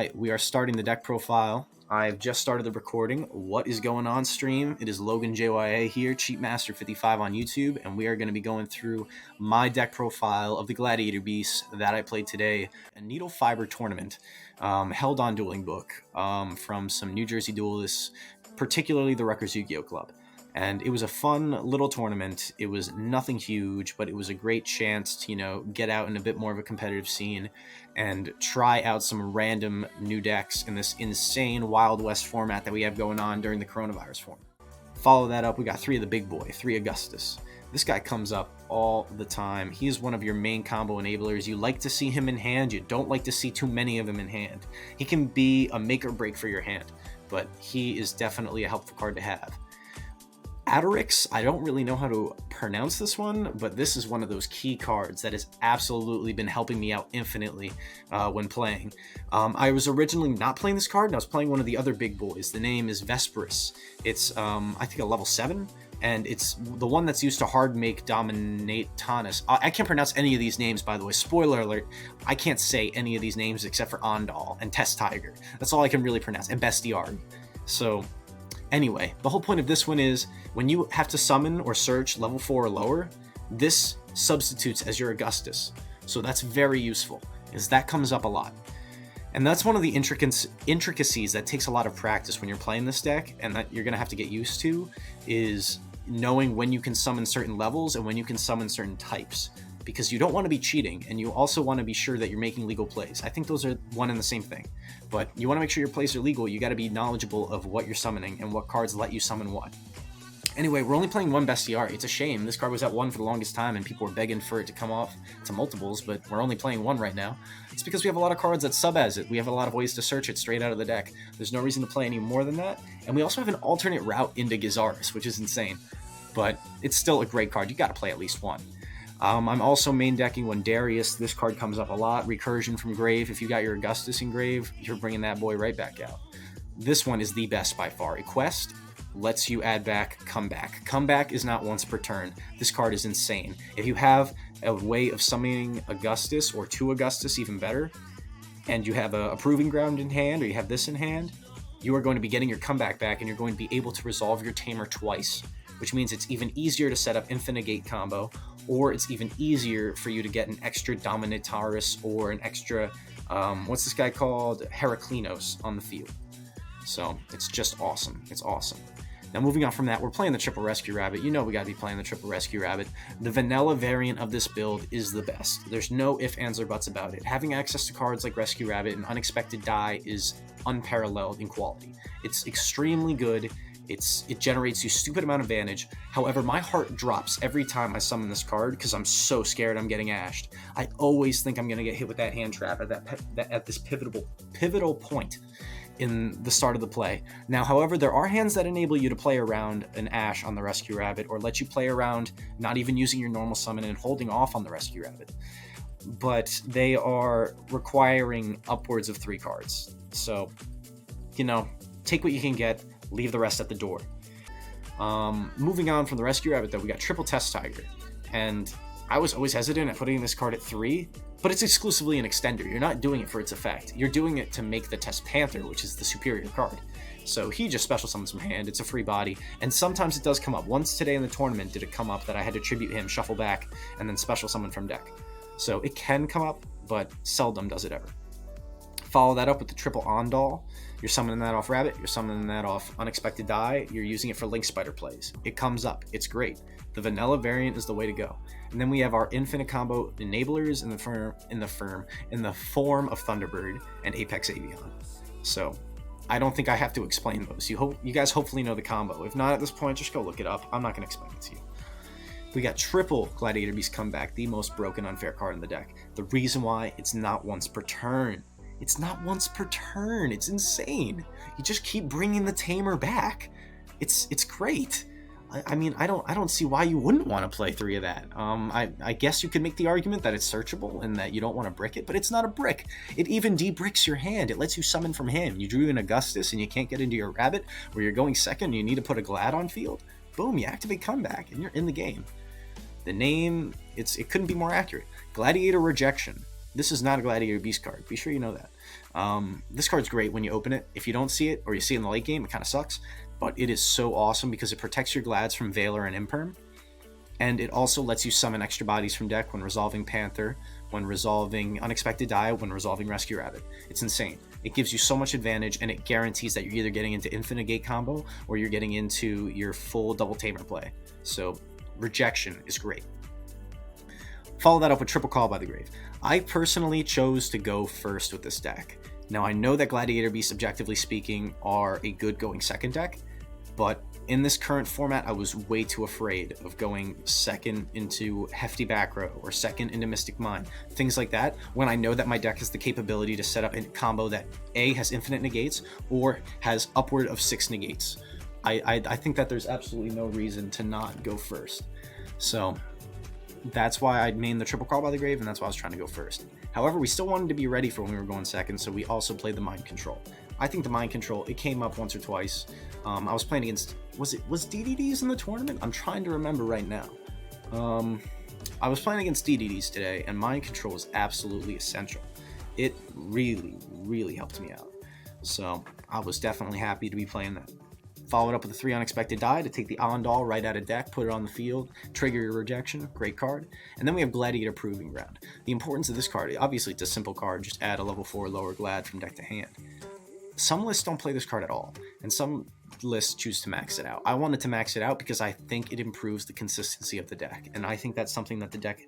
right, we are starting the deck profile. I've just started the recording. What is going on, stream? It is Logan JYA here, Cheat Master 55 on YouTube, and we are going to be going through my deck profile of the Gladiator Beast that I played today, a needle fiber tournament held on Dueling Book from some New Jersey duelists, particularly the Rutgers YuGiOh Club. And it was a fun little tournament. It was nothing huge, but it was a great chance to, get out in a bit more of a competitive scene and try out some random new decks in this insane Wild West format that we have going on during the coronavirus form. Follow that up, we got 3 of the big boy, 3 Augustus. This guy comes up all the time. He is one of your main combo enablers. You like to see him in hand. You don't like to see too many of him in hand. He can be a make or break for your hand, but he is definitely a helpful card to have. Adorix, I don't really know how to pronounce this one, but this is one of those key cards that has absolutely been helping me out infinitely when playing. I was originally not playing this card, and I was playing one of the other big boys. The name is Vesperus. It's, I think, a level 7, and it's the one that's used to hard make Dominatanus. I can't pronounce any of these names, by the way. Spoiler alert, I can't say any of these names except for Ondal and Test Tiger. That's all I can really pronounce, and Bestiarg. So anyway, the whole point of this one is when you have to summon or search level 4 or lower, this substitutes as your Augustus. So that's very useful, because that comes up a lot. And that's one of the intricacies that takes a lot of practice when you're playing this deck, and that you're going to have to get used to, is knowing when you can summon certain levels and when you can summon certain types. Because you don't want to be cheating, and you also want to be sure that you're making legal plays. I think those are one and the same thing. But you want to make sure your plays are legal. You got to be knowledgeable of what you're summoning and what cards let you summon what. Anyway, we're only playing one Bestiar. It's a shame. This card was at 1 for the longest time, and people were begging for it to come off to multiples, but we're only playing 1 right now. It's because we have a lot of cards that sub as it. We have a lot of ways to search it straight out of the deck. There's no reason to play any more than that. And we also have an alternate route into Gizaris, which is insane. But it's still a great card. You got to play at least 1. I'm also main decking Wondarius. This card comes up a lot. Recursion from Grave. If you got your Augustus in Grave, you're bringing that boy right back out. This one is the best by far. A quest lets you add back Comeback. Comeback is not once per turn. This card is insane. If you have a way of summoning Augustus, or 2 Augustus, even better, and you have a Proving Ground in hand, or you have this in hand, you are going to be getting your Comeback back, and you're going to be able to resolve your Tamer twice, which means it's even easier to set up Infinite Gate combo, or it's even easier for you to get an extra Dominatarus or an extra, what's this guy called? Heraclinos on the field. So it's just awesome. It's awesome. Now moving on from that, we're playing the Triple Rescue Rabbit. You know we gotta be playing the Triple Rescue Rabbit. The vanilla variant of this build is the best. There's no ifs, ands, or buts about it. Having access to cards like Rescue Rabbit and Unexpected Die is unparalleled in quality. It's extremely good. It generates you stupid amount of advantage. However, my heart drops every time I summon this card because I'm so scared I'm getting ashed. I always think I'm going to get hit with that hand trap at this pivotal point in the start of the play. Now, however, there are hands that enable you to play around an Ash on the Rescue Rabbit, or let you play around not even using your normal summon and holding off on the Rescue Rabbit. But they are requiring upwards of 3 cards. So, take what you can get. Leave the rest at the door. Moving on from the Rescue Rabbit, though, we got Triple Test Tiger. And I was always hesitant at putting this card at 3, but it's exclusively an extender. You're not doing it for its effect. You're doing it to make the Test Panther, which is the superior card. So he just special summons from hand. It's a free body, and sometimes it does come up. Once today in the tournament did it come up that I had to tribute him, shuffle back, and then special summon from deck. So it can come up, but seldom does it ever. Follow that up with the Triple Ondal. You're summoning that off Rabbit, you're summoning that off Unexpected Die, you're using it for Link Spider plays. It comes up, it's great. The vanilla variant is the way to go. And then we have our infinite combo enablers in the form of Thunderbird and Apex Avion. So I don't think I have to explain those. You guys hopefully know the combo. If not at this point, just go look it up. I'm not going to explain it to you. We got triple Gladiator Beast Comeback, the most broken unfair card in the deck. The reason why, it's not once per turn. It's not once per turn. It's insane. You just keep bringing the Tamer back. It's great. I mean, I don't see why you wouldn't want to play 3 of that. I guess you could make the argument that it's searchable and that you don't want to brick it, but it's not a brick. It even de-bricks your hand. It lets you summon from hand. You drew an Augustus and you can't get into your Rabbit, where you're going second and you need to put a Glad on field. Boom, you activate Comeback and you're in the game. The name, it couldn't be more accurate. Gladiator Rejection. This is not a Gladiator Beast card. Be sure you know that. This card's great when you open it. If you don't see it, or you see it in the late game, it kind of sucks. But it is so awesome because it protects your Glads from Veiler and Imperm. And it also lets you summon extra bodies from deck when resolving Panther, when resolving Unexpected Die, when resolving Rescue Rabbit. It's insane. It gives you so much advantage, and it guarantees that you're either getting into Infinite Gate combo or you're getting into your full double Tamer play. So rejection is great. Follow that up with Triple Call by the Grave. I personally chose to go first with this deck. Now I know that Gladiator Beasts, objectively speaking, are a good going second deck, but in this current format, I was way too afraid of going second into Hefty Back Row or second into Mystic Mine, things like that, when I know that my deck has the capability to set up a combo that A, has infinite negates, or has upward of 6 negates. I think that there's absolutely no reason to not go first. So that's why I mained the Triple Call by the Grave, and that's why I was trying to go first. However, we still wanted to be ready for when we were going second, so we also played the Mind Control. I think the Mind Control, it came up once or twice. I was playing against, was DDDs in the tournament? I'm trying to remember right now. I was playing against DDDs today, and Mind Control was absolutely essential. It really, really helped me out. So I was definitely happy to be playing that. Followed up with a 3 Unexpected Die to take the Ondal right out of deck, put it on the field, trigger your rejection, great card. And then we have Gladiator Proving Ground. The importance of this card, obviously it's a simple card, just add a level 4 lower Glad from deck to hand. Some lists don't play this card at all, and some lists choose to max it out. I wanted to max it out because I think it improves the consistency of the deck, and I think that's something that the deck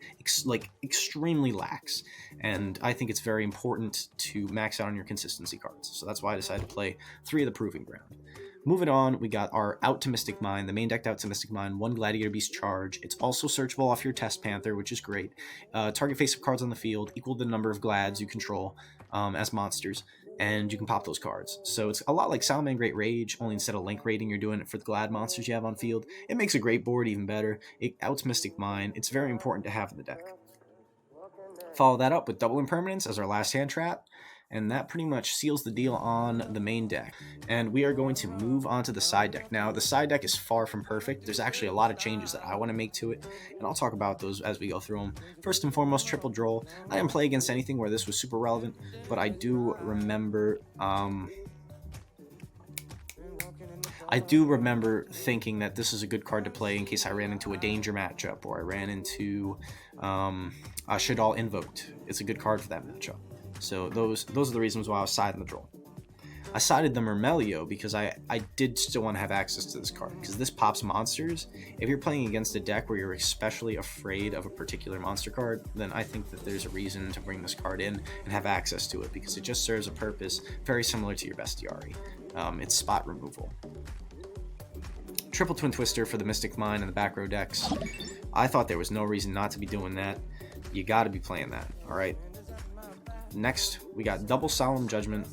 extremely lacks, and I think it's very important to max out on your consistency cards. So that's why I decided to play 3 of the Proving Ground. Moving on, we got our Out to Mystic Mine, the main decked Out to Mystic Mine, 1 Gladiator Beast charge. It's also searchable off your Test Panther, which is great. Target face-up cards on the field equal the number of Glads you control as monsters, and you can pop those cards. So it's a lot like Salaman Great Rage, only instead of link rating, you're doing it for the Glad monsters you have on field. It makes a great board even better. It outs Mystic Mine. It's very important to have in the deck. Follow that up with Double Impermanence as our last hand trap, and that pretty much seals the deal on the main deck. And we are going to move on to the side deck. Now, the side deck is far from perfect. There's actually a lot of changes that I want to make to it, and I'll talk about those as we go through them. First and foremost, Triple Droll. I didn't play against anything where this was super relevant, but I do remember thinking that this is a good card to play in case I ran into a danger matchup, or I ran into Shadal Invoked. It's a good card for that matchup. So those are the reasons why I was siding the Droll. I sided the Myrmelio because I did still want to have access to this card, because this pops monsters. If you're playing against a deck where you're especially afraid of a particular monster card, then I think that there's a reason to bring this card in and have access to it, because it just serves a purpose very similar to your Bestiary. It's spot removal. Triple Twin Twister for the Mystic Mine and the back row decks. I thought there was no reason not to be doing that. You got to be playing that, all right? Next, we got Double Solemn Judgment.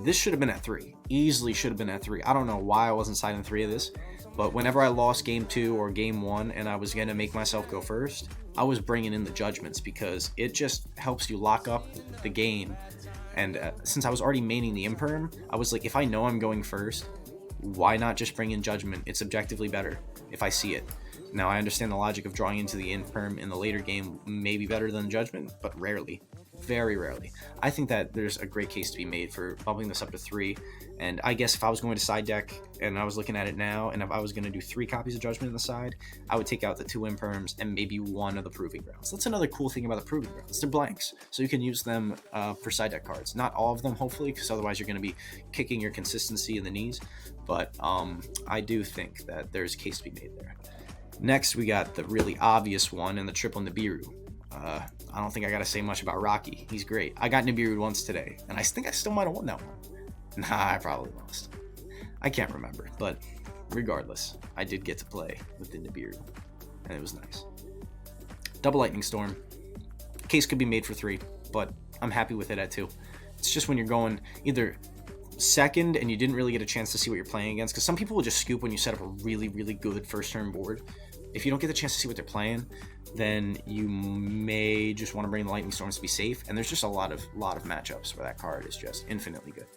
This should have been at 3. Easily should have been at 3. I don't know why I wasn't siding 3 of this, but whenever I lost game 2 or game 1 and I was going to make myself go first, I was bringing in the Judgments because it just helps you lock up the game. And since I was already maining the Imperm, I was like, if I know I'm going first, why not just bring in Judgment? It's objectively better if I see it. Now, I understand the logic of drawing into the Imperm in the later game may be better than Judgment, but rarely. Very rarely. I think that there's a great case to be made for bumping this up to 3, and I guess if I was going to side deck and I was looking at it now, and if I was going to do 3 copies of Judgment in the side, I would take out the 2 Imperms and maybe 1 of the Proving Grounds. That's another cool thing about the Proving Grounds. They're blanks, so you can use them for side deck cards. Not all of them, hopefully, because otherwise you're going to be kicking your consistency in the knees, but I do think that there's a case to be made there. Next, we got the really obvious one in the Triple Nibiru. I don't think I gotta say much about Rocky. He's great. I got Nibiru once today, and I think I still might have won that one. Nah, I probably lost. I can't remember, but regardless, I did get to play with the Nibiru, and it was nice. Double Lightning Storm. Case could be made for 3, but I'm happy with it at 2. It's just when you're going either second and you didn't really get a chance to see what you're playing against, because some people will just scoop when you set up a really, really good first turn board. If you don't get the chance to see what they're playing, then you may just want to bring the Lightning Storms to be safe, and there's just a lot of matchups where that card is just infinitely good.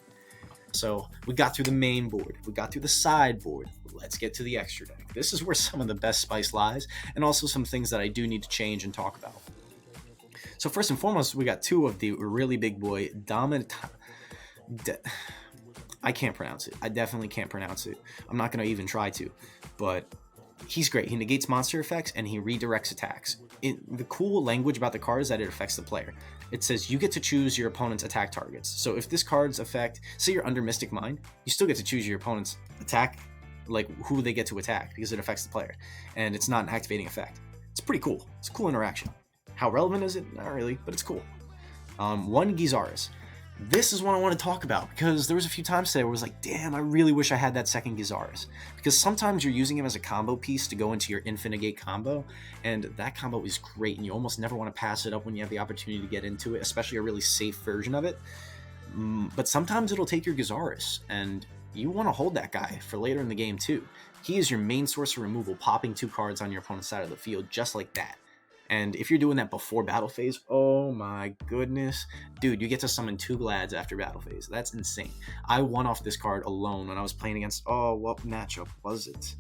So we got through the main board, we got through the side board. Let's get to the extra deck. This is where some of the best spice lies, and also some things that I do need to change and talk about. So first and foremost, we got two of the really big boy dominant. I can't pronounce it. I definitely can't pronounce it. I'm not going to even try to, but he's great. He negates monster effects and he redirects attacks. The cool language about the card is that it affects the player. It says you get to choose your opponent's attack targets. So if this card's effect, say you're under Mystic Mind, you still get to choose your opponent's attack, like who they get to attack, because it affects the player. And it's not an activating effect. It's pretty cool. It's a cool interaction. How relevant is it? Not really, but it's cool. One Gizaris. This is what I want to talk about, because there was a few times today where I was like, damn, I really wish I had that second Gizaris. Because sometimes you're using him as a combo piece to go into your Infinigate combo, and that combo is great, and you almost never want to pass it up when you have the opportunity to get into it, especially a really safe version of it. But sometimes it'll take your Gizaris, and you want to hold that guy for later in the game too. He is your main source of removal, popping 2 cards on your opponent's side of the field just like that. And if you're doing that before battle phase, oh my goodness. Dude, you get to summon 2 Glads after battle phase. That's insane. I won off this card alone when I was playing against, what matchup was it?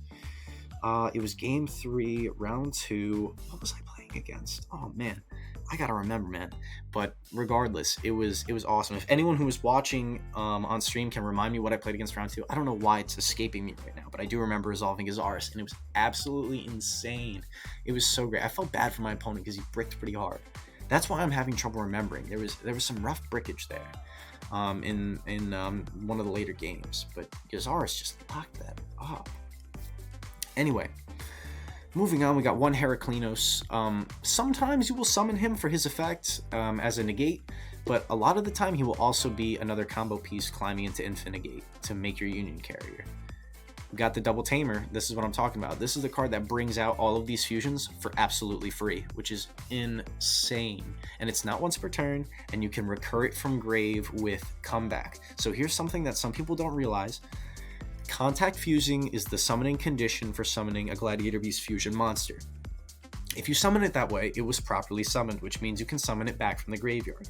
It was game 3, round 2. What was I playing against? Oh man, I gotta remember, man. But regardless, it was awesome. If anyone who was watching on stream can remind me what I played against round 2, I don't know why it's escaping me right now, but I do remember resolving Gizaris, and it was absolutely insane. It was so great. I felt bad for my opponent because he bricked pretty hard. That's why I'm having trouble remembering. There was some rough brickage there in one of the later games, but Gizaris just locked that up. Anyway, moving on, we got one Heraclinos. Sometimes you will summon him for his effect as a negate, but a lot of the time he will also be another combo piece climbing into Infinigate to make your Union Carrier. We got the Double Tamer. This is what I'm talking about. This is the card that brings out all of these fusions for absolutely free, which is insane. And it's not once per turn, and you can recur it from grave with Comeback. So here's something that some people don't realize. Contact fusing is the summoning condition for summoning a Gladiator Beast fusion monster. If you summon it that way, it was properly summoned, which means you can summon it back from the graveyard.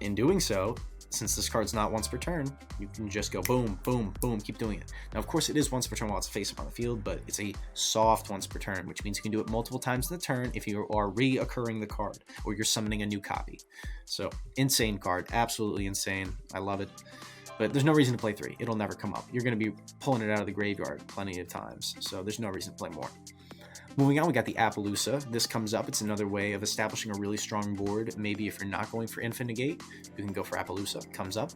In doing so, since this card's not once per turn, you can just go boom, boom, boom, keep doing it. Now, of course, it is once per turn while it's face up on the field, but it's a soft once per turn, which means you can do it multiple times in the turn if you are reoccurring the card or you're summoning a new copy. So, insane card, absolutely insane. I love it. But there's no reason to play 3. It'll never come up. You're going to be pulling it out of the graveyard plenty of times, so there's no reason to play more. Moving on, we got the Appaloosa. This comes up. It's another way of establishing a really strong board. Maybe if you're not going for Infinigate, you can go for Appaloosa. Comes up.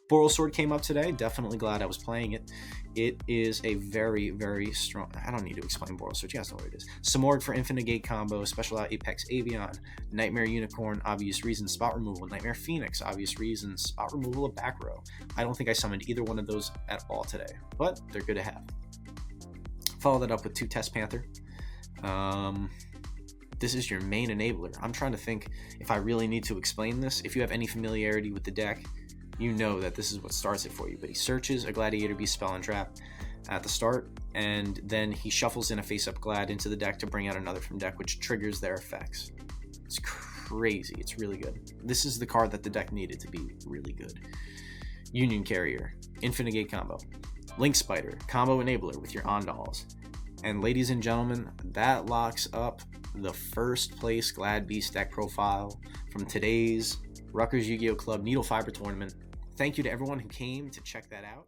Boral Sword came up today. Definitely glad I was playing it. It is a very, very strong... I don't need to explain Boral Sword. You guys know what it is. Samorg for Infinigate combo. Special out Apex Avion. Nightmare Unicorn, obvious reason. Spot removal. Nightmare Phoenix, obvious reason. Spot removal of back row. I don't think I summoned either one of those at all today, but they're good to have. Follow that up with 2 Test Panther. This is your main enabler. I'm trying to think if I really need to explain this. If you have any familiarity with the deck, you know that this is what starts it for you. But he searches a Gladiator Beast spell and trap at the start, and then he shuffles in a face-up Glad into the deck to bring out another from deck, which triggers their effects. It's crazy. It's really good. This is the card that the deck needed to be really good. Union Carrier, Infinigate combo. Link Spider, combo enabler with your Ondals. And ladies and gentlemen, that locks up the first place Glad Beast deck profile from today's Rutgers YuGiOh Club Needle Fiber Tournament. Thank you to everyone who came to check that out.